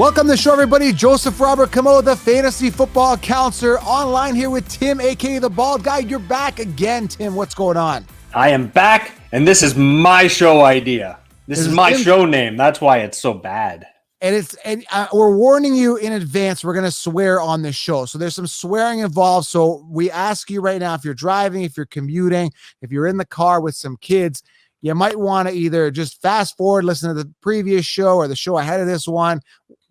Welcome to the show, everybody. Joseph Robert Camo, the fantasy football counselor, online here with Tim, aka the Bald Guy. You're back again, Tim. What's going on? I am back, and this is my show idea. This is my show name. That's why it's so bad. And we're warning you in advance. We're going to swear on this show. So there's some swearing involved. So we ask you right now, if you're driving, if you're commuting, if you're in the car with some kids, you might want to either just fast forward, listen to the previous show or the show ahead of this one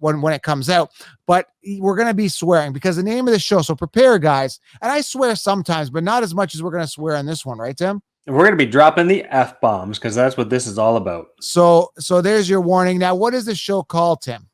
when it comes out. But we're going to be swearing because the name of the show. So prepare, guys. And I swear sometimes, but not as much as we're going to swear on this one, right, Tim? We're going to be dropping the F-bombs because that's what this is all about. So there's your warning. Now, what is the show called, Tim?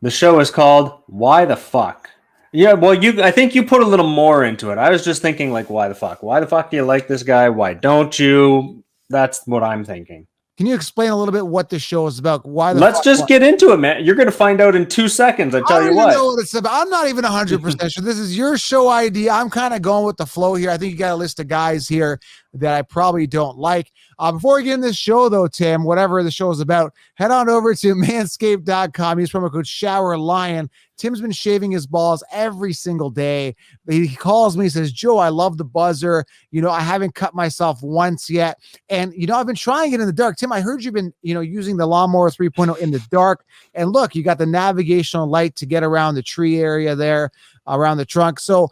The show is called Why the Fuck? Yeah, well, I think you put a little more into it. I was just thinking, like, why the fuck? Why the fuck do you like this guy? Why don't you? That's what I'm thinking. Can you explain a little bit what the show is about? Let's just get into it, man. You're going to find out in 2 seconds. I tell you what. Know what it's about. I'm not even 100% sure. This is your show idea. I'm kind of going with the flow here. I think you got a list of guys here that I probably don't like. Before we get in this show, though, Tim, whatever the show is about, head on over to manscaped.com. Use promo code ShowerLion. Tim's been shaving his balls every single day. He calls me, says, Joe, I love the buzzer. You know, I haven't cut myself once yet. And, you know, I've been trying it in the dark. Tim, I heard you've been, using the Lawnmower 3.0 in the dark. And look, you got the navigational light to get around the tree area there, around the trunk. So,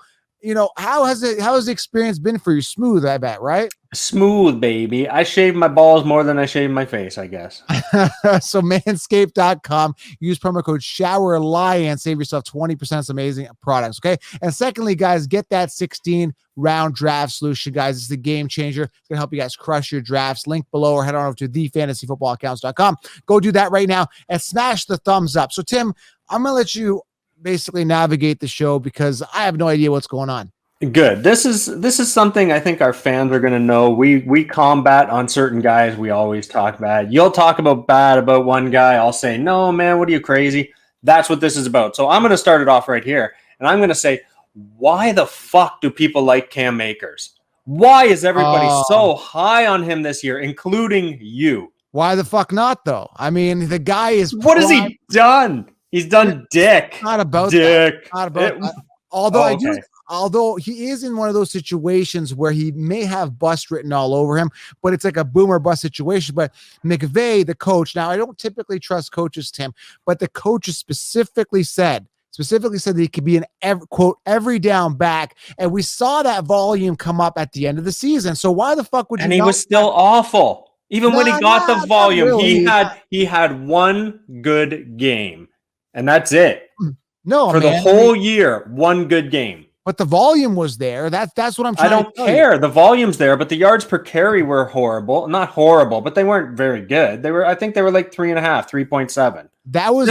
how has the experience been for you? Smooth, I bet, right? Smooth, baby. I shave my balls more than I shave my face, I guess. So manscaped.com, use promo code ShowerLion, save yourself 20%. It's amazing products, okay? And secondly, guys, get that 16-round draft solution, guys. It's the game changer. It's going to help you guys crush your drafts. Link below or head on over to thefantasyfootballaccounts.com. Go do that right now and smash the thumbs up. So, Tim, I'm going to let you basically navigate the show because I have no idea what's going on. Good. This is something I think our fans are going to know. We combat on certain guys. We always talk bad. You'll talk bad about one guy. I'll say, no, man, what are you, crazy? That's what this is about. So I'm going to start it off right here. And I'm going to say, why the fuck do people like Cam Akers? Why is everybody so high on him this year, including you? Why the fuck not, though? I mean, the guy is... What has he done? He's done dick. Not about dick. That. Not about that. Although he is in one of those situations where he may have bust written all over him, but it's like a boomer bust situation. But McVay, the coach, now I don't typically trust coaches, Tim, but the coaches specifically said that he could be an every down back. And we saw that volume come up at the end of the season. So why the fuck would you? And he was still awful. Even when he got the volume, really. he had one good game. And that's it. No, for the whole year, one good game. But the volume was there. That's what I'm trying to tell you. I don't care. The volume's there, but the yards per carry were horrible. Not horrible, but they weren't very good. I think they were like 3.5, 3.7. That was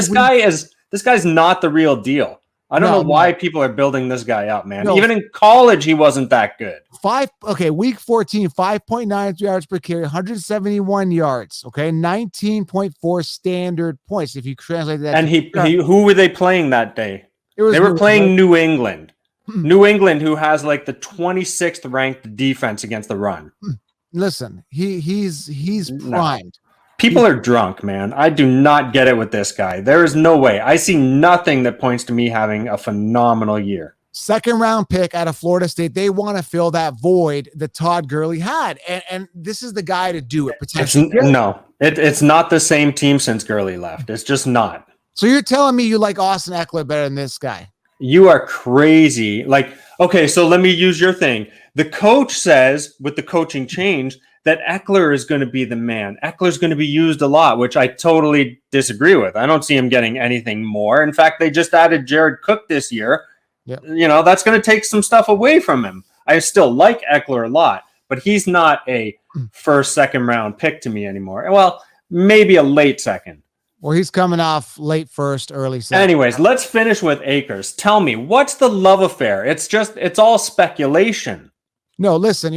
this guy's not the real deal. I don't know why people are building this guy up, man. Even in college, he wasn't that good. Week 14, 5.9 yards per carry, 171 yards. Okay, 19.4 standard points. If you translate that, and who were they playing that day? They were playing New England. New England, who has like the 26th ranked defense against the run. Listen, he's primed. People are drunk, man. I do not get it with this guy. There is no way. I see nothing that points to me having a phenomenal year. Second round pick out of Florida State. They want to fill that void that Todd Gurley had. And this is the guy to do it, potentially. It's not the same team since Gurley left. It's just not. So you're telling me you like Austin Eckler better than this guy? You are crazy. Like, okay, so let me use your thing. The coach says, with the coaching change, that Eckler is going to be the man. Eckler's going to be used a lot, which I totally disagree with. I don't see him getting anything more. In fact, they just added Jared Cook this year. Yep. That's going to take some stuff away from him. I still like Eckler a lot, but he's not a first, second round pick to me anymore. Well, maybe a late second. Well, he's coming off late first, early second. Anyways, let's finish with Akers. Tell me, what's the love affair? It's all speculation. No, listen,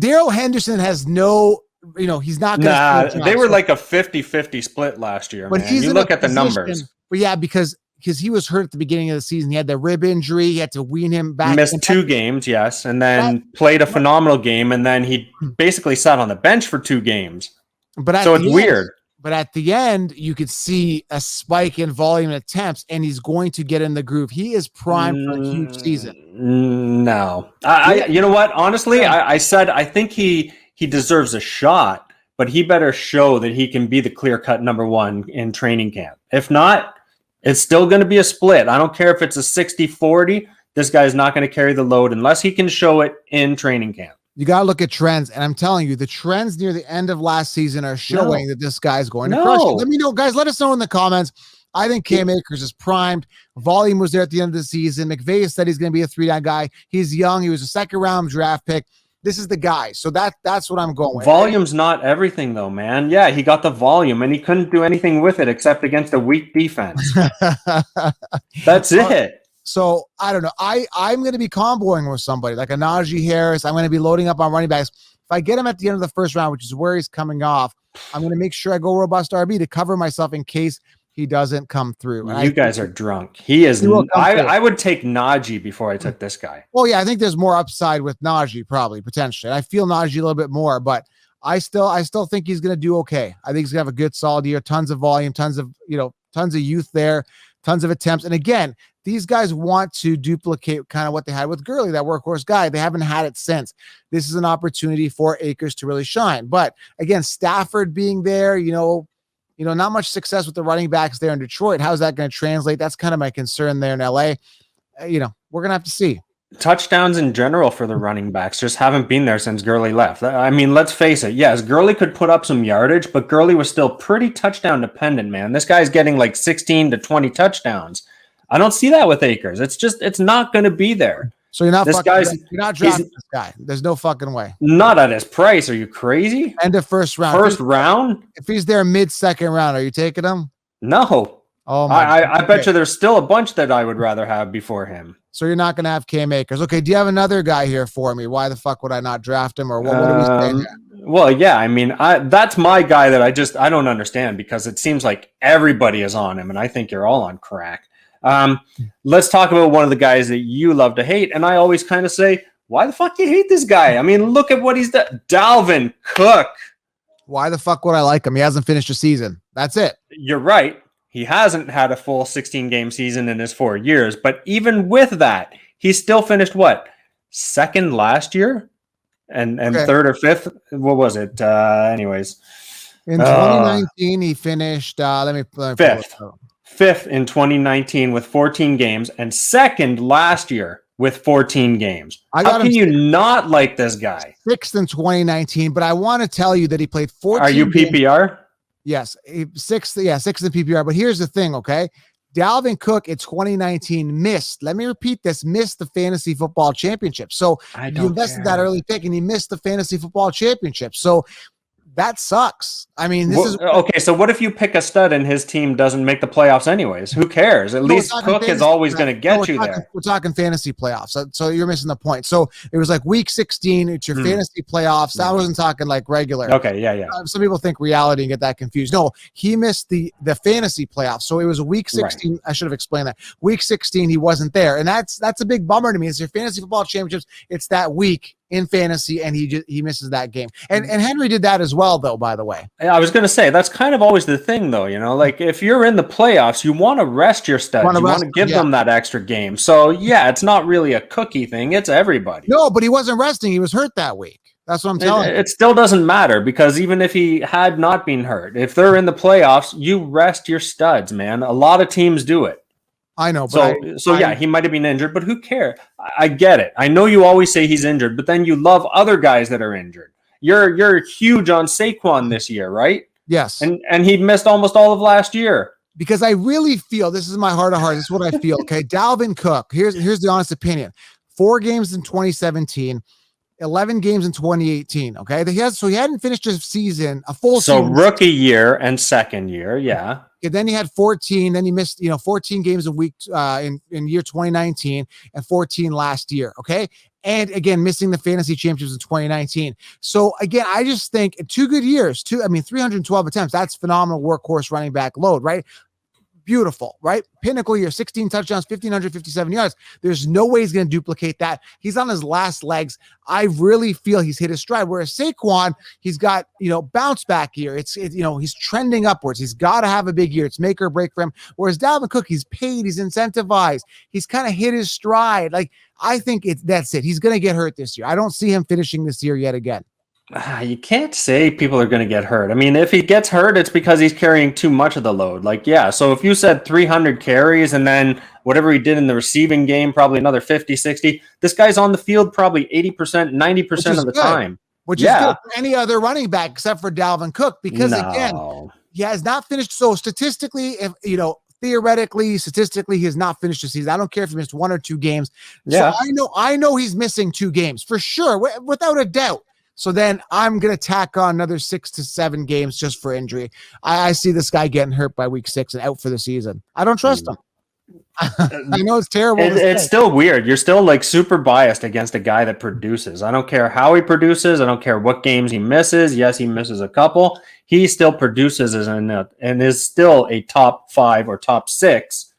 Darrell Henderson has no, he's not going to. Nah, they were like a 50-50 split last year, but man. You look at the numbers. But yeah, because he was hurt at the beginning of the season. He had the rib injury. He had to wean him back. He missed 2 games, yes, and then played a phenomenal game, and then he basically sat on the bench for 2 games. So it's weird. But at the end, you could see a spike in volume and attempts, and he's going to get in the groove. He is primed for a huge season. No, you know what? Honestly, I said I think he deserves a shot, but he better show that he can be the clear-cut number one in training camp. If not, it's still going to be a split. I don't care if it's a 60-40. This guy's not going to carry the load unless he can show it in training camp. You got to look at trends, and I'm telling you, the trends near the end of last season are showing that this guy's going to crush it. Let me know, guys. Let us know in the comments. I think Cam Akers is primed. Volume was there at the end of the season. McVay said he's going to be a 3-down guy. He's young. He was a second-round draft pick. This is the guy. So that's what I'm going with. Volume's not everything, though, man. Yeah, he got the volume, and he couldn't do anything with it except against a weak defense. That's it. So I don't know. I'm going to be comboing with somebody like a Najee Harris. I'm going to be loading up on running backs. If I get him at the end of the first round, which is where he's coming off, I'm going to make sure I go robust RB to cover myself in case he doesn't come through. And you guys are drunk. He is. I would take Najee before I took this guy. Well, yeah, I think there's more upside with Najee, probably potentially. I feel Najee a little bit more, but I still think he's going to do okay. I think he's going to have a good solid year. Tons of volume, tons of youth there, tons of attempts. And again, these guys want to duplicate kind of what they had with Gurley, that workhorse guy. They haven't had it since. This is an opportunity for Akers to really shine. But again, Stafford being there, not much success with the running backs there in Detroit. How's that going to translate? That's kind of my concern there in LA. We're going to have to see. Touchdowns in general for the running backs just haven't been there since Gurley left. I mean, let's face it. Yes, Gurley could put up some yardage, but Gurley was still pretty touchdown dependent, man. This guy's getting like 16 to 20 touchdowns. I don't see that with Akers. It's not going to be there. So you're not drafting this guy. There's no fucking way. Not at his price. Are you crazy? End of first round. First round? If he's there mid-second round, are you taking him? No. Oh my! I bet you there's still a bunch that I would rather have before him. So you're not going to have Cam Akers. Okay, do you have another guy here for me? Why the fuck would I not draft him? Or what are we saying here? Well, yeah, I mean, that's my guy that I don't understand because it seems like everybody is on him, and I think you're all on crack. Let's talk about one of the guys that you love to hate. And I always kind of say, why the fuck do you hate this guy? I mean, look at what he's done. Dalvin Cook. Why the fuck would I like him? He hasn't finished a season. That's it. You're right. He hasn't had a full 16-game season in his 4 years. But even with that, he still finished what? Second last year? And third or fifth? What was it? Anyways. In 2019, he finished, let me fifth in 2019 with 14 games and second last year with 14 games. How can you not like this guy? Sixth in 2019, but I want to tell you that he played 14 Are you PPR? Games. Yes, sixth in PPR. But here's the thing, okay? Dalvin Cook in 2019 missed the fantasy football championship. So you invested that early pick and he missed the fantasy football championship. So that sucks. I mean, this is okay. So what if you pick a stud and his team doesn't make the playoffs anyways? Who cares? At least Cook is always going to get you there. We're talking fantasy playoffs. So you're missing the point. So it was like week 16. It's your fantasy playoffs. I wasn't talking like regular. Okay. Yeah. Some people think reality and get that confused. No, he missed the fantasy playoffs. So it was week 16. Right. I should have explained that. Week 16, he wasn't there. And that's a big bummer to me. It's your fantasy football championships. It's that week in fantasy, and he misses that game. And Henry did that as well, though, by the way. I was going to say, that's kind of always the thing, though. Like if you're in the playoffs, you want to rest your studs. You want to give them that extra game. So, yeah, it's not really a cookie thing. It's everybody. No, but he wasn't resting. He was hurt that week. That's what I'm telling you. It still doesn't matter because even if he had not been hurt, if they're in the playoffs, you rest your studs, man. A lot of teams do it. I know, but yeah, he might have been injured, but who cares? I get it. I know you always say he's injured, but then you love other guys that are injured. You're huge on Saquon this year, right? Yes. And he missed almost all of last year. Because I really feel, this is my heart of heart, this is what I feel. Okay, Dalvin Cook, here's the honest opinion. 4 games in 2017, 11 games in 2018. Okay, he hadn't finished his season, a full season. So rookie year and second year, yeah. And then he had 14. Then he missed 14 games a week in year 2019 and 14 last year. Okay, and again missing the fantasy championships in 2019. So again, I just think 2 good years. 312 attempts. That's phenomenal workhorse running back load, right? beautiful, right? Pinnacle year, 16 touchdowns, 1,557 yards. There's no way he's going to duplicate that. He's on his last legs. I really feel he's hit his stride. Whereas Saquon, he's got, bounce back year. He's trending upwards. He's got to have a big year. It's make or break for him. Whereas Dalvin Cook, he's paid, he's incentivized. He's kind of hit his stride. Like, I think that's it. He's going to get hurt this year. I don't see him finishing this year yet again. You can't say people are going to get hurt. I mean, if he gets hurt, it's because he's carrying too much of the load. Like, yeah, so if you said 300 carries and then whatever he did in the receiving game, probably another 50, 60, this guy's on the field probably 80%, 90% of the time. Which is good for any other running back except for Dalvin Cook, because again, he has not finished. So statistically, theoretically, statistically, he has not finished the season. I don't care if he missed 1 or 2 games. Yeah. So I know he's missing 2 games for sure, without a doubt. So then I'm going to tack on another 6 to 7 games just for injury. I see this guy getting hurt by week 6 and out for the season. I don't trust him. I know it's terrible. It's still weird. You're still like super biased against a guy that produces. I don't care how he produces. I don't care what games he misses. Yes, he misses a couple. He still produces and is still a top 5 or top 6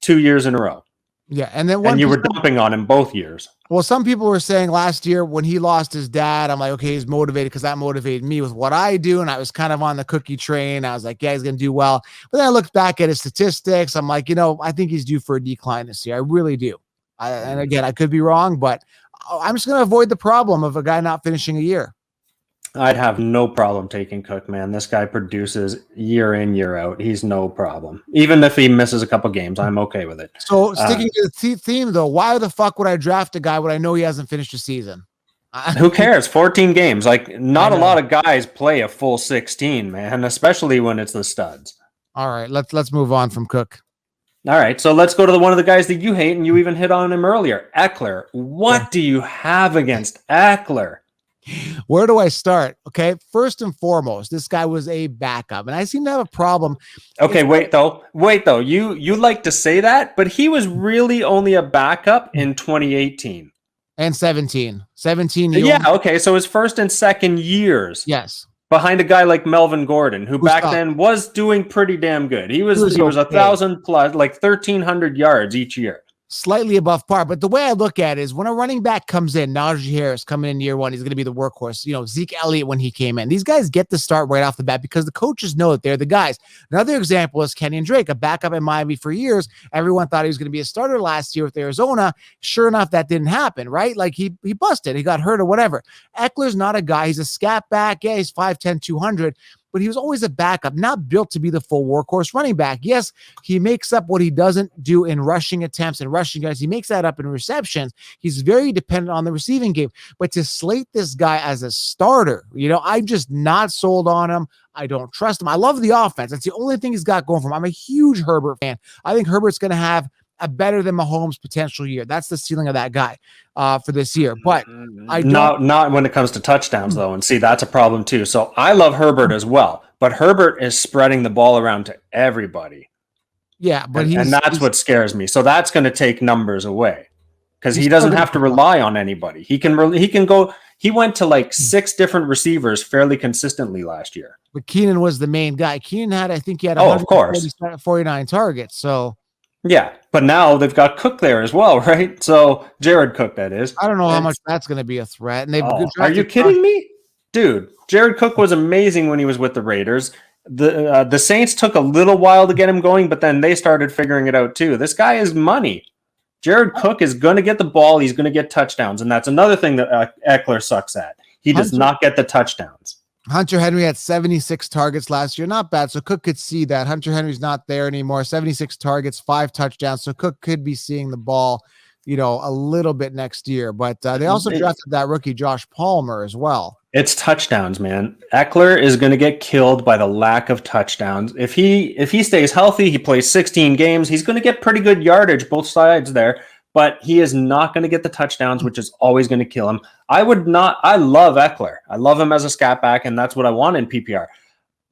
2 years in a row. Yeah, and then you were dumping on him both years. Well, some people were saying last year when he lost his dad, I'm like, okay, he's motivated because that motivated me with what I do, and I was kind of on the cookie train. I was like, yeah, he's going to do well. But then I looked back at his statistics. I'm like, I think he's due for a decline this year. I really do. And again, I could be wrong, but I'm just going to avoid the problem of a guy not finishing a year. I'd have no problem taking Cook, man. This guy produces year in, year out. He's no problem. Even if he misses a couple games, I'm okay with it. So sticking to the theme, though, why the fuck would I draft a guy when I know he hasn't finished a season? Who cares? 14 games. Like, not a lot of guys play a full 16, man, especially when it's the studs. All right, let's move on from Cook. All right, so let's go to one of the guys that you hate, and you even hit on him earlier, Eckler. What do you have against Eckler? Where do I start? Okay, first and foremost, this guy was a backup, and I seem to have a problem. Okay, wait though. You like to say that, but he was really only a backup in 2018 and 17. Yeah, okay, so his first and second years. Yes. Behind a guy like Melvin Gordon, who back then was doing pretty damn good. He was 1,000 plus, like 1,300 yards each year. Slightly above par, but the way I look at it is when a running back comes in, Najee Harris coming in year 1, he's going to be the workhorse. Zeke Elliott when he came in. These guys get to start right off the bat because the coaches know that they're the guys. Another example is Kenyon Drake, a backup in Miami for years. Everyone thought he was going to be a starter last year with Arizona. Sure enough, that didn't happen, right? Like he busted, he got hurt or whatever. Eckler's not a guy. He's a scat back. Yeah, he's 5'10", 200. But he was always a backup, not built to be the full workhorse running back. Yes, he makes up what he doesn't do in rushing attempts and rushing guys. He makes that up in receptions. He's very dependent on the receiving game. But to slate this guy as a starter, I'm just not sold on him. I don't trust him. I love the offense. That's the only thing he's got going for him. I'm a huge Herbert fan. I think Herbert's going to have a better than Mahomes potential year. That's the ceiling of that guy for this year. But I don't. Not when it comes to touchdowns, though. And see, that's a problem, too. So I love Herbert as well. But Herbert is spreading the ball around to everybody. Yeah, but and that's what scares me. So that's going to take numbers away because he doesn't have to rely on anybody. He can go. He went to like 6 different receivers fairly consistently last year. But Keenan was the main guy. Keenan had 49 targets. So. Yeah, but now they've got Cook there as well, right? So Jared Cook, that is. I don't know how much that's going to be a threat. And are you kidding me? Dude, Jared Cook was amazing when he was with the Raiders. The Saints took a little while to get him going, but then they started figuring it out too. This guy is money. Jared Cook is going to get the ball. He's going to get touchdowns. And that's another thing that Eckler sucks at. He does not get the touchdowns. Hunter Henry had 76 targets last year. Not bad. So Cook could see that. Hunter Henry's not there anymore. 76 targets, 5 touchdowns. So Cook could be seeing the ball, a little bit next year. But they also drafted that rookie Josh Palmer as well. It's touchdowns, man. Eckler is going to get killed by the lack of touchdowns. If he stays healthy, he plays 16 games. He's going to get pretty good yardage, both sides there. But he is not going to get the touchdowns, which is always going to kill him. I love Eckler. I love him as a scat back, and that's what I want in PPR.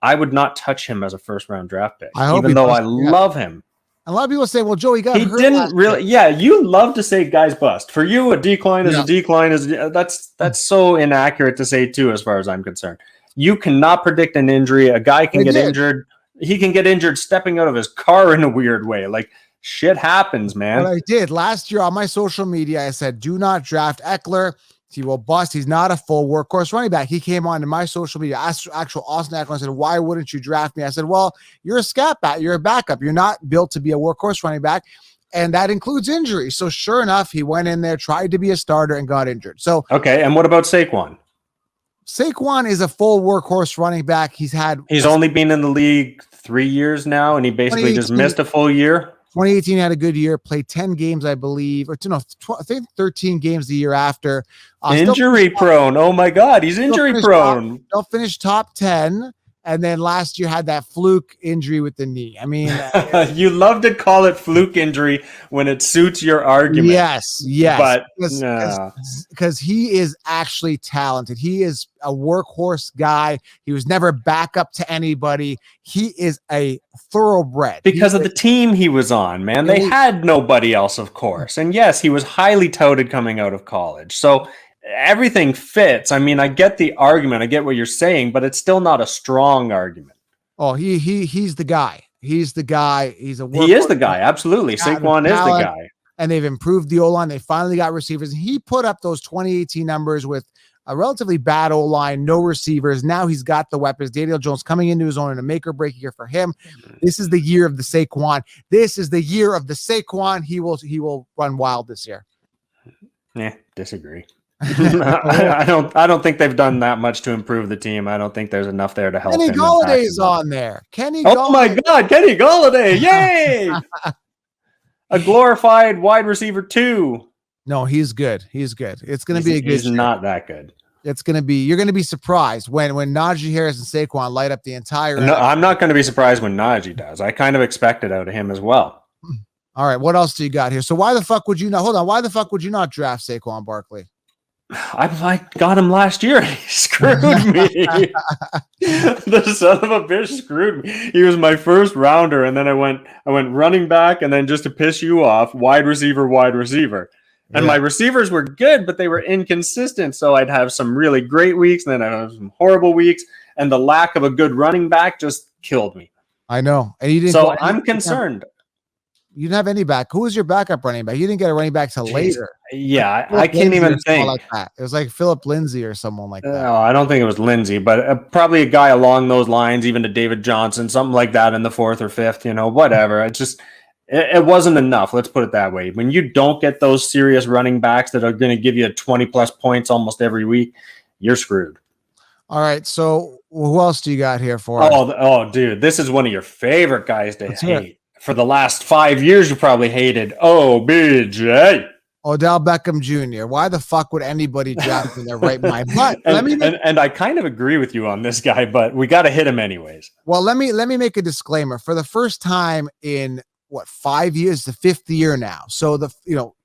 I would not touch him as a first-round draft pick, even though I love him. A lot of people say, well, Joe, he got hurt. He didn't really. Yeah, you love to say guys bust. For you, a decline is a decline. That's so inaccurate to say, too, as far as I'm concerned. You cannot predict an injury. A guy can get injured. He can get injured stepping out of his car in a weird way. Like, shit happens, man. What I did last year on my social media, I said, do not draft Eckler. He will bust. He's not a full workhorse running back. He came on to my social media, actual Austin Eckler, and said, why wouldn't you draft me? I said, well, you're a scat bat. You're a backup. You're not built to be a workhorse running back. And that includes injury. So sure enough, he went in there, tried to be a starter, and got injured. So okay, and what about Saquon? Saquon is a full workhorse running back. He's only been in the league 3 years now, and he basically just missed a full year. 2018 had a good year, played 10 games, I believe, or I think 13 games the year after. Injury prone. Oh my God, he's injury prone. They'll finish top 10. And then last year had that fluke injury with the knee. I mean, you love to call it fluke injury when it suits your argument. Yes, but because he is actually talented. He is a workhorse guy. He was never backup to anybody. He is a thoroughbred because of the team he was on. Man, they had nobody else, of course. And yes, he was highly touted coming out of college. So everything fits. I mean, I get the argument. I get what you're saying, but it's still not a strong argument. Oh, he's the guy. He's the guy. He is the guy. Absolutely. Saquon is the guy. And they've improved the O-line. They finally got receivers. He put up those 2018 numbers with a relatively bad O-line, no receivers. Now he's got the weapons. Daniel Jones coming into his own in a make or break year for him. This is the year of the Saquon. This is the year of the Saquon. He will run wild this year. Disagree. I don't think they've done that much to improve the team. I don't think there's enough there to help. Kenny Galladay's on there. Oh my God, Kenny Galladay! Yay! A glorified wide receiver 2. No, he's good. He's good. It's going to be a good. He's not that good. It's going to be. You're going to be surprised when Najee Harris and Saquon light up the entire. No, I'm not going to be surprised when Najee does. I kind of expect it out of him as well. All right, what else do you got here? So why the fuck would you not? Hold on. Why the fuck would you not draft Saquon Barkley? I got him last year. He screwed me. The son of a bitch screwed me. He was my first rounder, and then I went running back, and then just to piss you off, wide receiver. And my receivers were good, but they were inconsistent. So I'd have some really great weeks, and then I'd have some horrible weeks, and the lack of a good running back just killed me. I know. And you didn't. So I'm concerned. You didn't have any back. Who was your backup running back? You didn't get a running back till later. Yeah, I can't even think. Like that. It was like Philip Lindsay or someone like that. No, I don't think it was Lindsay, but probably a guy along those lines, even to David Johnson, something like that in the 4th or 5th, whatever. It wasn't enough. Let's put it that way. When you don't get those serious running backs that are going to give you 20+ points almost every week, you're screwed. All right. So who else do you got here for us? Oh, dude, this is one of your favorite guys to hate. For the last 5 years, you probably hated OBJ. Odell Beckham Jr. Why the fuck would anybody draft in their right mind? But and I kind of agree with you on this guy, but we got to hit him anyways. Well, let me make a disclaimer. For the first time in 5 years, the 5th year now. So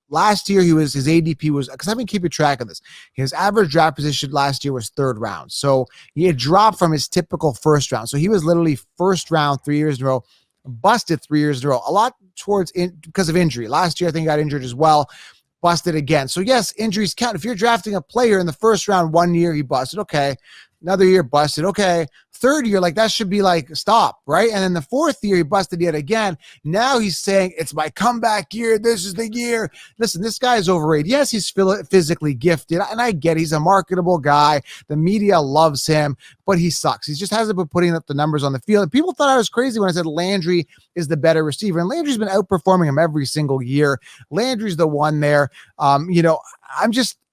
last year his ADP was, because I've been keeping track of this. His average draft position last year was 3rd round. So he had dropped from his typical 1st round. So he was literally 1st round 3 years in a row. Busted 3 years in a row, a lot because of injury. Last year, I think he got injured as well. Busted again. So yes, injuries count. If you're drafting a player in the 1st round, 1 year he busted, okay. Another year busted, okay. 3rd year, that should be stop, right? And then the 4th year he busted yet again. Now he's saying it's my comeback year. This is the year. Listen, this guy is overrated. Yes, he's physically gifted, and I get he's a marketable guy. The media loves him, but he sucks. He just hasn't been putting up the numbers on the field. And people thought I was crazy when I said Landry is the better receiver, and Landry's been outperforming him every single year. Landry's the one there. I'm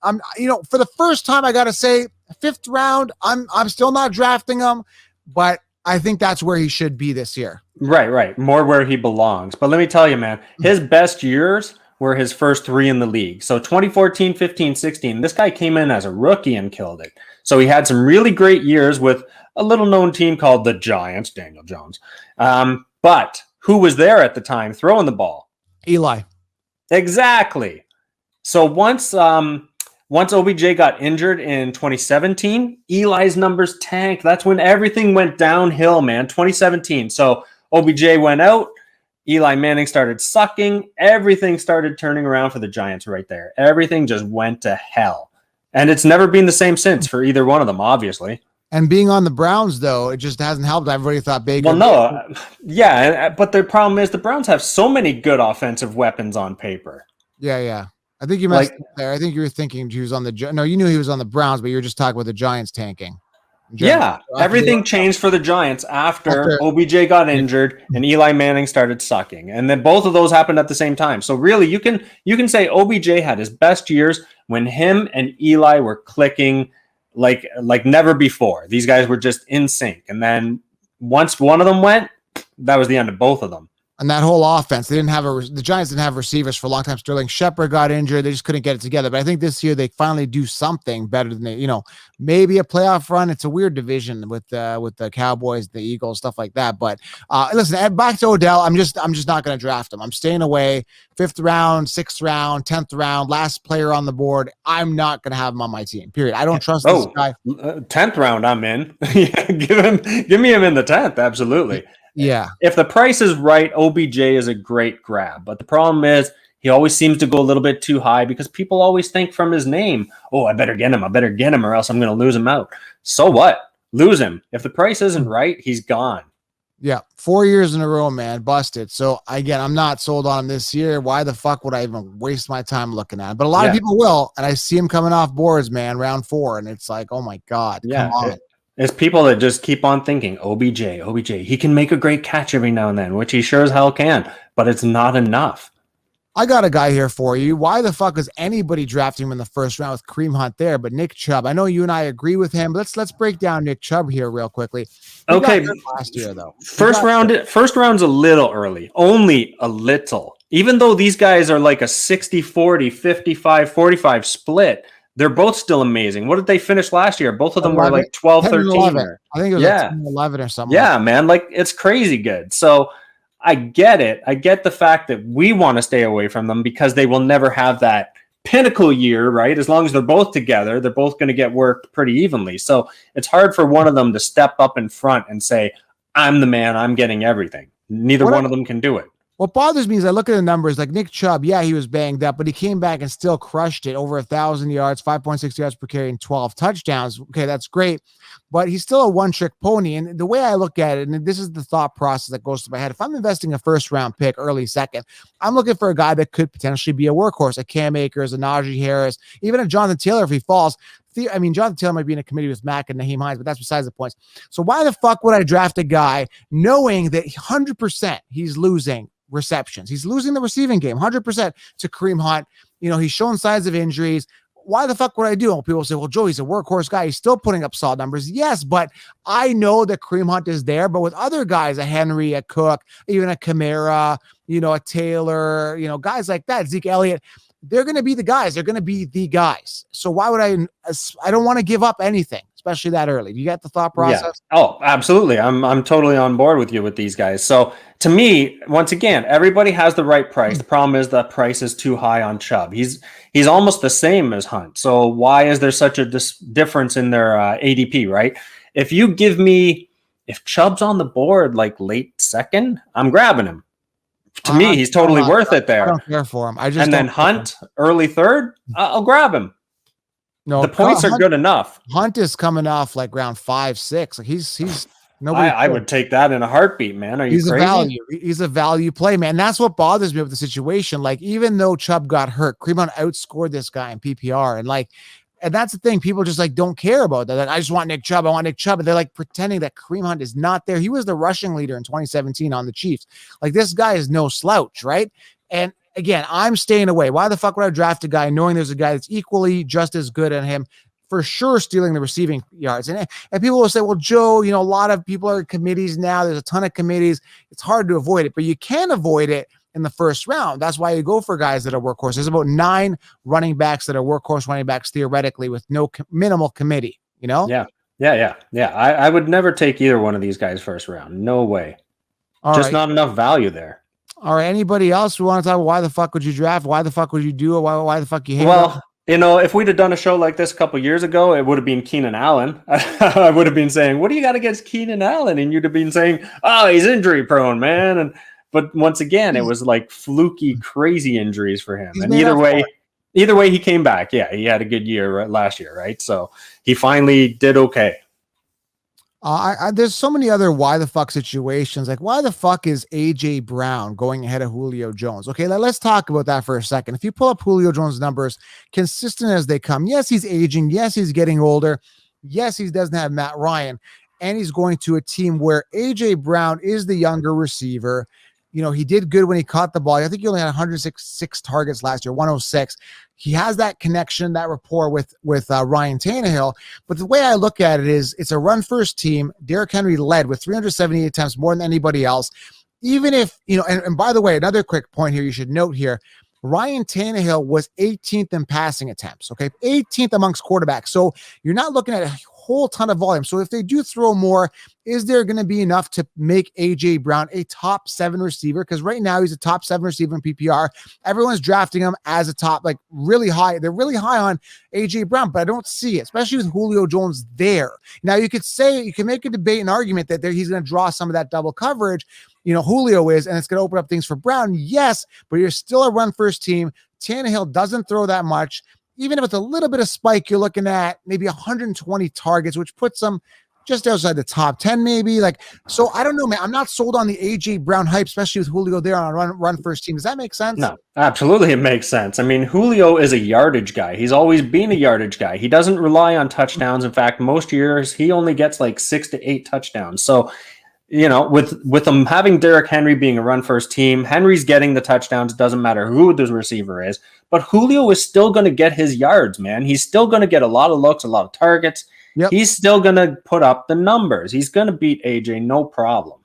for the first time, I got to say, 5th round, I'm still not drafting him, but I think that's where he should be this year. Right. More where he belongs. But let me tell you, man, his best years were his first 3 in the league. So 2014, 15, 16, this guy came in as a rookie and killed it. So he had some really great years with a little known team called the Giants, Daniel Jones. But who was there at the time throwing the ball? Eli. Exactly. So once OBJ got injured in 2017, Eli's numbers tanked. That's when everything went downhill, man. 2017. So OBJ went out. Eli Manning started sucking. Everything started turning around for the Giants right there. Everything just went to hell. And it's never been the same since for either one of them, obviously. And being on the Browns, though, it just hasn't helped. Everybody thought Baker. Well, no, yeah, but the problem is the Browns have so many good offensive weapons on paper. Yeah. I think you messed up there. I think you were thinking he was on the. No, you knew he was on the Browns, but you were just talking about the Giants tanking. Yeah, everything changed for the Giants after OBJ got injured and Eli Manning started sucking, and then both of those happened at the same time. So really, you can say OBJ had his best years when him and Eli were clicking like never before. These guys were just in sync, and then once one of them went, that was the end of both of them. And that whole offense, the Giants didn't have receivers for a long time. Sterling Shepard got injured. They just couldn't get it together. But I think this year they finally do something better than maybe a playoff run. It's a weird division with the Cowboys, the Eagles, stuff like that. But listen, back to Odell. I'm just not going to draft him. I'm staying away. 5th round, 6th round, 10th round, last player on the board. I'm not going to have him on my team. Period. I don't trust this guy. 10th round, I'm in. Give me him in the 10th. Absolutely. Yeah. If the price is right, OBJ is a great grab. But the problem is he always seems to go a little bit too high because people always think from his name, oh, I better get him, or else I'm going to lose him out. So what? Lose him. If the price isn't right, he's gone. Yeah. 4 years in a row, man. Busted. So again, I'm not sold on him this year. Why the fuck would I even waste my time looking at him? But a lot of people will. And I see him coming off boards, man, round 4. And it's like, oh my God. Come on. It's people that just keep on thinking, OBJ. He can make a great catch every now and then, which he sure as hell can, but it's not enough. I got a guy here for you. Why the fuck is anybody drafting him in the first round with Kareem Hunt there? But Nick Chubb, I know you and I agree with him. But let's break down Nick Chubb here real quickly. Okay. Last year, though. First round's a little early. Only a little. Even though these guys are like a 60-40, 55-45 split, they're both still amazing. What did they finish last year? Both of them were like 12, 13. I think it was like 11 or something. Yeah, man. Like, it's crazy good. So I get it. I get the fact that we want to stay away from them because they will never have that pinnacle year, right? As long as they're both together, they're both going to get worked pretty evenly. So it's hard for one of them to step up in front and say, I'm the man, I'm getting everything. Neither one of them can do it. What bothers me is I look at the numbers like Nick Chubb. Yeah, he was banged up, but he came back and still crushed it. Over 1,000 yards, 5.6 yards per carry, and 12 touchdowns. Okay, that's great, but he's still a one-trick pony. And the way I look at it, and this is the thought process that goes to my head, if I'm investing a first-round pick, early second, I'm looking for a guy that could potentially be a workhorse, a Cam Akers, a Najee Harris, even a Jonathan Taylor if he falls. I mean, Jonathan Taylor might be in a committee with Mack and Naheem Hines, but that's besides the point. So why the fuck would I draft a guy knowing that 100% he's losing receptions? He's losing the receiving game 100% to Kareem Hunt. He's shown signs of injuries. Why the fuck would I do it? Well, people say, well, Joe, he's a workhorse guy. He's still putting up solid numbers. Yes, but I know that Kareem Hunt is there. But with other guys, a Henry, a Cook, even a Kamara, a Taylor, guys like that, Zeke Elliott, they're going to be the guys. They're going to be the guys. So why would I don't want to give up anything, especially that early. Do you get the thought process? Yeah. Oh, absolutely. I'm totally on board with you with these guys. So to me, once again, everybody has the right price. The problem is the price is too high on Chubb. He's almost the same as Hunt. So why is there such a difference in their ADP, right? If Chubb's on the board like late second, I'm grabbing him. To me, he's totally worth it there. I don't care for him. And then Hunt, early third, I'll grab him. No, the points are good enough. Hunt is coming off like round 5, 6. Like he's nobody. I would take that in a heartbeat, man. Are you crazy? He's a value play, man. That's what bothers me with the situation. Like, even though Chubb got hurt, Kareem Hunt outscored this guy in PPR, and that's the thing. People just don't care about that. Like, I just want Nick Chubb. I want Nick Chubb. And they're like pretending that Kareem Hunt is not there. He was the rushing leader in 2017 on the Chiefs. Like, this guy is no slouch, right? And again, I'm staying away. Why the fuck would I draft a guy knowing there's a guy that's equally just as good as him, for sure stealing the receiving yards? And people will say, well, Joe, a lot of people are in committees now. There's a ton of committees. It's hard to avoid it, but you can avoid it in the first round. That's why you go for guys that are workhorse. There's about 9 running backs that are workhorse running backs theoretically with no minimal committee, Yeah. I would never take either one of these guys first round. No way. Not enough value there. All right. Anybody else we want to talk about? Why the fuck would you draft? Why the fuck would you do it? Why the fuck you hate it? Well, if we'd have done a show like this a couple years ago, it would have been Keenan Allen. I would have been saying, what do you got against Keenan Allen? And you'd have been saying, oh, he's injury prone, man. But once again, it was like fluky, crazy injuries for him. And either way, he came back. Yeah, he had a good year last year, right? So he finally did okay. There's so many other why the fuck situations. Like, why the fuck is AJ Brown going ahead of Julio Jones? Okay, let's talk about that for a second. If you pull up Julio Jones' numbers, consistent as they come, yes, he's aging. Yes, he's getting older. Yes, he doesn't have Matt Ryan, and he's going to a team where AJ Brown is the younger receiver. You know, he did good when he caught the ball. I think he only had 106 targets last year, 106. He has that connection, that rapport with Ryan Tannehill. But the way I look at it is it's a run first team. Derrick Henry led with 378 attempts, more than anybody else. Even if, you know, and by the way, another quick point here you should note here, Ryan Tannehill was 18th in passing attempts, okay? 18th amongst quarterbacks. So you're not looking at a whole ton of volume. So if they do throw more, is there going to be enough to make AJ Brown a top 7 receiver? Because right now he's a top 7 receiver in PPR. Everyone's drafting him as a top, like really high. They're really high on AJ Brown, but I don't see it, especially with Julio Jones there. Now you could say, you can make a debate and argument that he's going to draw some of that double coverage. You know, Julio is, and it's going to open up things for Brown. Yes, but you're still a run first team. Tannehill doesn't throw that much. Even if it's a little bit of spike, you're looking at maybe 120 targets, which puts them just outside the top 10, maybe. Like, so I don't know, man. I'm not sold on the AJ Brown hype, especially with Julio there on a run first team. Does that make sense? No, absolutely. It makes sense. I mean, Julio is a yardage guy. He's always been a yardage guy. He doesn't rely on touchdowns. In fact, most years he only gets like 6 to 8 touchdowns. So, you know, with them having Derrick Henry being a run first team, Henry's getting the touchdowns. It doesn't matter who the receiver is, but Julio is still going to get his yards, man. He's still going to get a lot of looks, a lot of targets. Yep. He's still going to put up the numbers. He's going to beat AJ, no problem.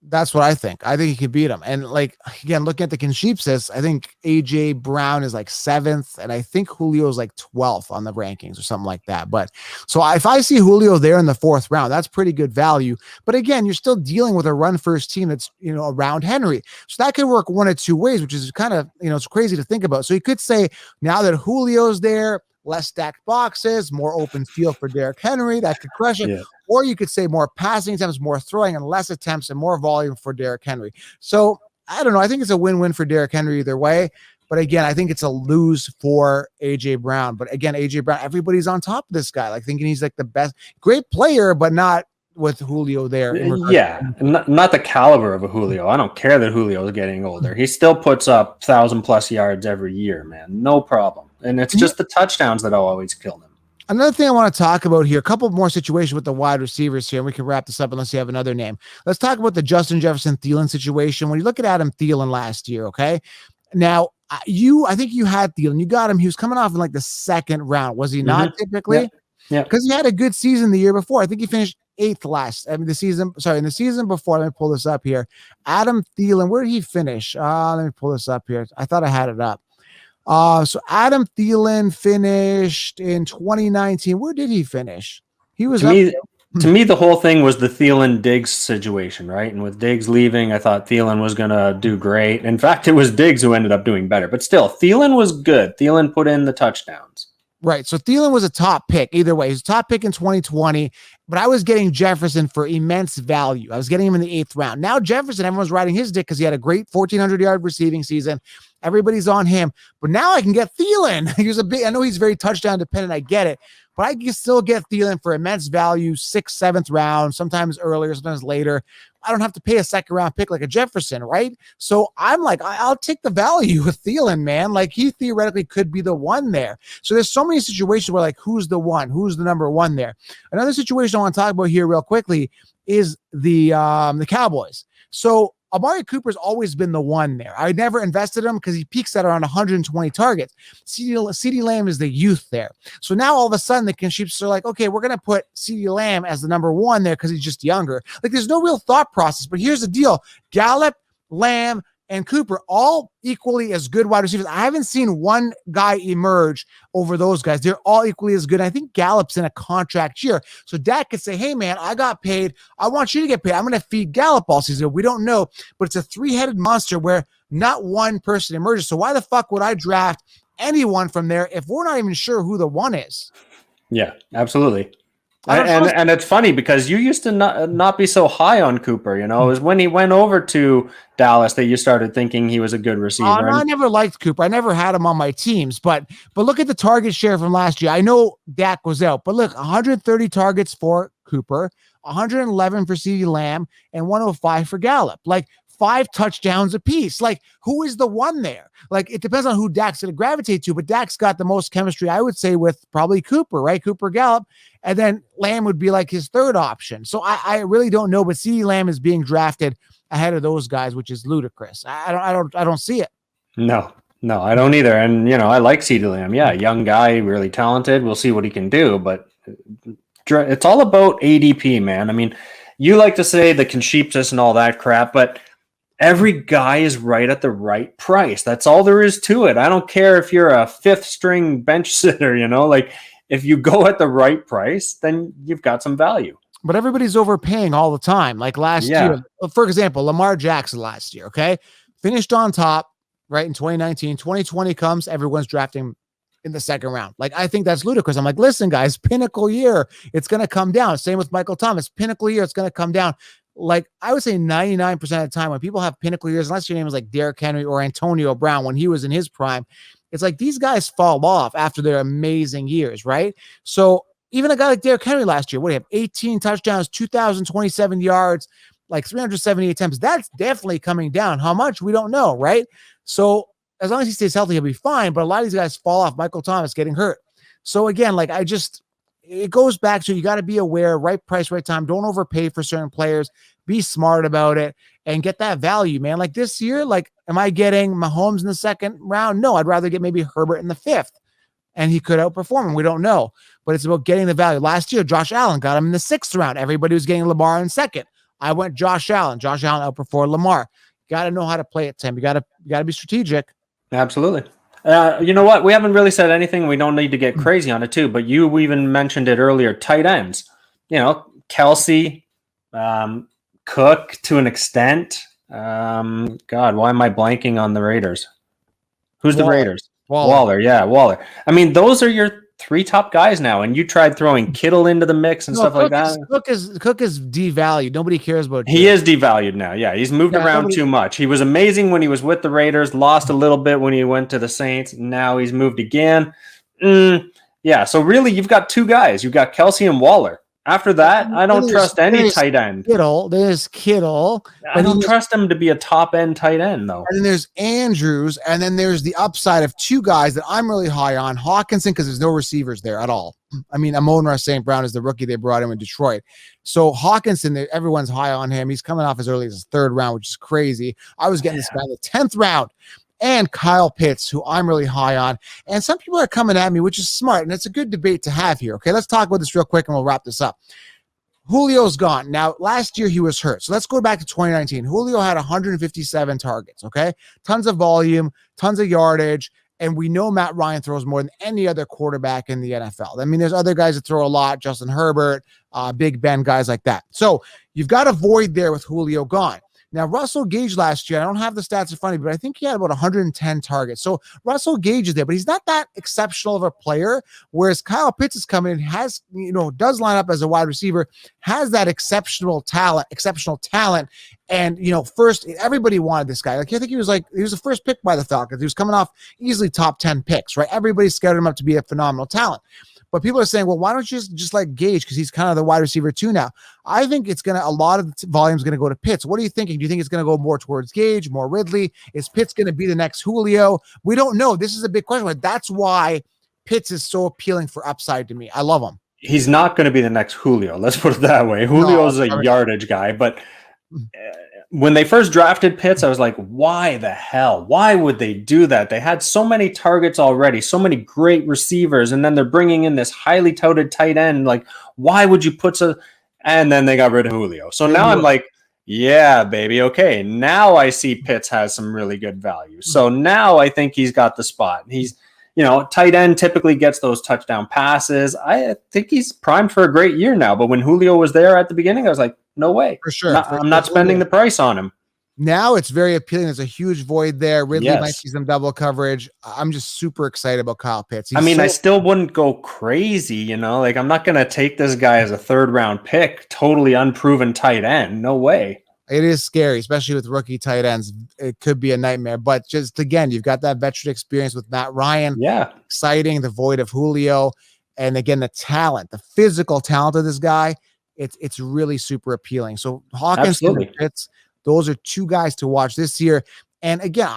That's what I think. I think he could beat him. And like, again, looking at the consensus, I think AJ Brown is like 7th, and I think Julio is like 12th on the rankings or something like that. But so if I see Julio there in the 4th round, that's pretty good value. But again, you're still dealing with a run first team that's, you know, around Henry. So that could work one of two ways, which is kind of, you know, it's crazy to think about. So you could say now that Julio's there, less stacked boxes, more open field for Derrick Henry, that could crush it. Yeah. Or you could say more passing attempts, more throwing, and less attempts and more volume for Derrick Henry. So I don't know. I think it's a win-win for Derrick Henry either way. But again, I think it's a lose for AJ Brown. But again, AJ Brown, everybody's on top of this guy, like thinking he's like the best, great player, but not with Julio there. Yeah, not the caliber of a Julio. I don't care that Julio is getting older. He still puts up 1,000+ yards every year, man. No problem. And it's just the touchdowns that always kill them. Another thing I want to talk about here, a couple more situations with the wide receivers here, and we can wrap this up unless you have another name. Let's talk about the Justin Jefferson Thielen situation. When you look at Adam Thielen last year, okay? Now, I think you had Thielen. You got him. He was coming off in like the 2nd round. Was he not typically? Yeah. Because he had a good season the year before. I think he finished 8th in the season before. Let me pull this up here. Adam Thielen, where did he finish? Let me pull this up here. I thought I had it up. So Adam Thielen finished in 2019. Where did he finish? He was to me, the whole thing was the Thielen Diggs situation, right? And with Diggs leaving, I thought Thielen was going to do great. In fact, it was Diggs who ended up doing better. But still, Thielen was good. Thielen put in the touchdowns. Right. So Thielen was a top pick either way. He was a top pick in 2020, but I was getting Jefferson for immense value. I was getting him in the 8th round. Now Jefferson, everyone's riding his dick because he had a great 1,400-yard receiving season. Everybody's on him. But now I can get Thielen. I know he's very touchdown dependent. I get it. But I can still get Thielen for immense value, 6th, 7th round, sometimes earlier, sometimes later. I don't have to pay a 2nd round pick like a Jefferson, right? So I'm like, I'll take the value with Thielen, man. Like he theoretically could be the one there. So there's so many situations where like, who's the one? Who's the number one there? Another situation I want to talk about here real quickly is the Cowboys. So Amari Cooper's always been the one there. I never invested him because he peaks at around 120 targets. CeeDee Lamb is the youth there. So now all of a sudden the Chiefs are like, okay, we're going to put CeeDee Lamb as the number one there because he's just younger. Like there's no real thought process, but here's the deal. Gallup, Lamb, and Cooper, all equally as good wide receivers. I haven't seen one guy emerge over those guys. They're all equally as good. I think Gallup's in a contract year. So Dak could say, hey, man, I got paid. I want you to get paid. I'm going to feed Gallup all season. We don't know, but it's a 3-headed monster where not one person emerges. So why the fuck would I draft anyone from there if we're not even sure who the one is? Yeah, absolutely. And it's funny because you used to not be so high on Cooper. It was when he went over to Dallas that you started thinking he was a good receiver. No, I never liked Cooper. I never had him on my teams, but look at the target share from last year. I know Dak was out, but look, 130 targets for Cooper, 111 for CeeDee Lamb, and 105 for Gallup. Like 5 touchdowns apiece. Like, who is the one there? Like, it depends on who Dak's going to gravitate to, but Dak's got the most chemistry, I would say, with probably Cooper, right? Cooper, Gallup, and then Lamb would be like his third option. So I really don't know, but CeeDee Lamb is being drafted ahead of those guys, which is ludicrous. I don't see it. No, I don't either. And I like CeeDee Lamb. Yeah, young guy, really talented. We'll see what he can do, but it's all about ADP, man. I mean, you like to say the Concheaptus and all that crap, but every guy is right at the right price. That's all there is to it. I don't care if you're a 5th string bench sitter, like if you go at the right price, then you've got some value. But everybody's overpaying all the time. Like last year, for example, Lamar Jackson last year, okay? Finished on top, right, in 2019. 2020 comes, everyone's drafting in the second round. Like, I think that's ludicrous. I'm like, listen, guys, pinnacle year, it's going to come down. Same with Michael Thomas. Pinnacle year, it's going to come down. Like, I would say 99% of the time when people have pinnacle years, unless your name is like Derrick Henry or Antonio Brown when he was in his prime, it's like these guys fall off after their amazing years, right? So even a guy like Derrick Henry last year, what do you have? 18 touchdowns, 2,027 yards, like 378 attempts. That's definitely coming down. How much? We don't know, right? So as long as he stays healthy, he'll be fine. But a lot of these guys fall off. Michael Thomas getting hurt. So again, like it goes back to you got to be aware, right price, right time. Don't overpay for certain players. Be smart about it and get that value, man. Like this year, like, am I getting Mahomes in the second round? No, I'd rather get maybe Herbert in the 5th. And he could outperform him. We don't know. But it's about getting the value. Last year, Josh Allen got him in the 6th round. Everybody was getting Lamar in 2nd. I went Josh Allen. Josh Allen outperformed Lamar. You got to know how to play it, Tim. You got to be strategic. Absolutely. You know what? We haven't really said anything. We don't need to get crazy on it too. But you even mentioned it earlier. Tight ends. Kelsey, Cook to an extent. God, why am I blanking on the Raiders? Who's the Raiders? Waller. Yeah, Waller. I mean, those are your 3 top guys now, and you tried throwing Kittle into the mix and stuff like that. Cook is devalued. Nobody cares about him. He is devalued now. Yeah, he's moved around too much. He was amazing when he was with the Raiders, lost a little bit when he went to the Saints. Now he's moved again. Yeah, so really you've got 2 guys. You've got Kelsey and Waller. After that, I don't trust any tight end. There's Kittle. I don't trust him to be a top-end tight end, though. And then there's Andrews, and then there's the upside of 2 guys that I'm really high on. Hawkinson, because there's no receivers there at all. I mean, Amon-Ra St. Brown is the rookie they brought in Detroit. So Hawkinson, everyone's high on him. He's coming off as early as his 3rd round, which is crazy. I was getting this guy in the 10th round. And Kyle Pitts, who I'm really high on. And some people are coming at me, which is smart, and it's a good debate to have here. Okay, let's talk about this real quick, and we'll wrap this up. Julio's gone. Now, last year he was hurt. So let's go back to 2019. Julio had 157 targets, okay? Tons of volume, tons of yardage, and we know Matt Ryan throws more than any other quarterback in the NFL. I mean, there's other guys that throw a lot, Justin Herbert, Big Ben, guys like that. So you've got a void there with Julio gone. Now, Russell Gage last year, I don't have the stats in front of me, but I think he had about 110 targets. So Russell Gage is there, but he's not that exceptional of a player, whereas Kyle Pitts is coming and has, does line up as a wide receiver, has that exceptional talent. And, first, everybody wanted this guy. Like, I think he was the first pick by the Falcons. He was coming off easily top 10 picks, right? Everybody scouted him up to be a phenomenal talent. But people are saying, well, why don't you just like Gage? Because he's kind of the wide receiver too now. I think a lot of the volume is going to go to Pitts. What are you thinking? Do you think it's going to go more towards Gage, more Ridley? Is Pitts going to be the next Julio? We don't know. This is a big question. But that's why Pitts is so appealing for upside to me. I love him. He's not going to be the next Julio. Let's put it that way. Julio is a yardage guy, but when they first drafted Pitts, I was like, why the hell? Why would they do that? They had so many targets already, so many great receivers, and then they're bringing in this highly touted tight end. Like, why would you put and then they got rid of Julio. So now I'm like, yeah, baby. Okay. Now I see Pitts has some really good value. So now I think he's got the spot. He's, tight end typically gets those touchdown passes. I think he's primed for a great year now. But when Julio was there at the beginning, I was like, no way. For sure. I'm not spending the price on him. Now it's very appealing. There's a huge void there. Ridley might Yes. see some double coverage. I'm just super excited about Kyle Pitts. I still wouldn't go crazy, like I'm not going to take this guy as a 3rd round pick, totally unproven tight end. No way. It is scary, especially with rookie tight ends. It could be a nightmare, but just again, you've got that veteran experience with Matt Ryan. Yeah. Exciting, the void of Julio. And again, the talent, the physical talent of this guy, it's really super appealing. So Hawkins and Pitts, those are 2 guys to watch this year. And again,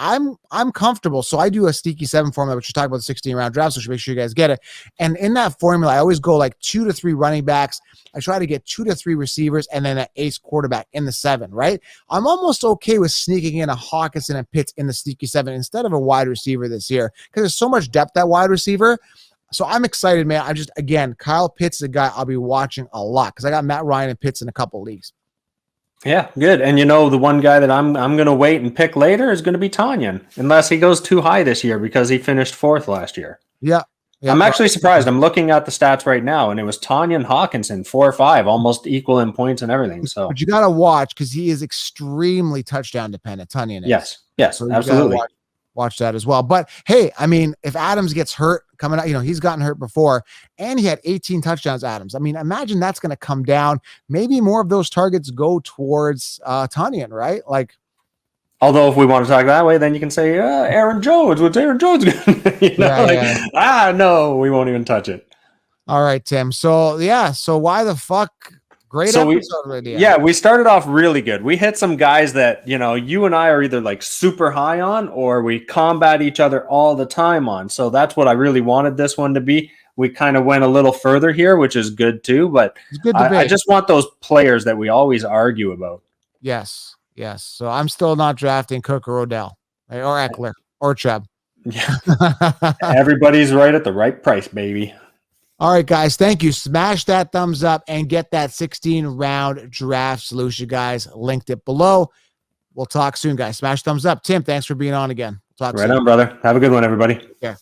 I'm comfortable. So I do a sneaky 7 formula, which you talk about the 16-round draft. So make sure you guys get it. And in that formula, I always go like 2 to 3 running backs. I try to get 2 to 3 receivers and then an ace quarterback in the 7, right? I'm almost okay with sneaking in a Hawkinson and Pitts in the sneaky 7 instead of a wide receiver this year because there's so much depth at wide receiver. So I'm excited, man. Again, Kyle Pitts is a guy I'll be watching a lot because I got Matt Ryan and Pitts in a couple leagues. Yeah, good. And the one guy that I'm going to wait and pick later is going to be Tanyan, unless he goes too high this year because he finished 4th last year. Yeah. I'm actually surprised. I'm looking at the stats right now, and it was Tanyan Hawkinson, 4 or 5, almost equal in points and everything. So, but you got to watch because he is extremely touchdown dependent. Tanyan is. Yes, so absolutely. Watch that as well. But hey, if Adams gets hurt coming out, he's gotten hurt before and he had 18 touchdowns, Adams. Imagine that's going to come down. Maybe more of those targets go towards Tanyan, right? Like, although if we want to talk that way, then you can say Aaron Jones. What's Aaron Jones going? No, we won't even touch it. All right, Tim. So why the fuck? Great episode. We started off really good. We hit some guys that, you and I are either like super high on or we combat each other all the time on. So that's what I really wanted this one to be. We kind of went a little further here, which is good too. But I just want those players that we always argue about. Yes. So I'm still not drafting Cook or Odell or Eckler or Chubb. Yeah. Everybody's right at the right price, baby. All right, guys, thank you. Smash that thumbs up and get that 16-round draft solution, guys. Linked it below. We'll talk soon, guys. Smash thumbs up. Tim, thanks for being on again. Talk soon. Right on, brother. Have a good one, everybody. Yeah.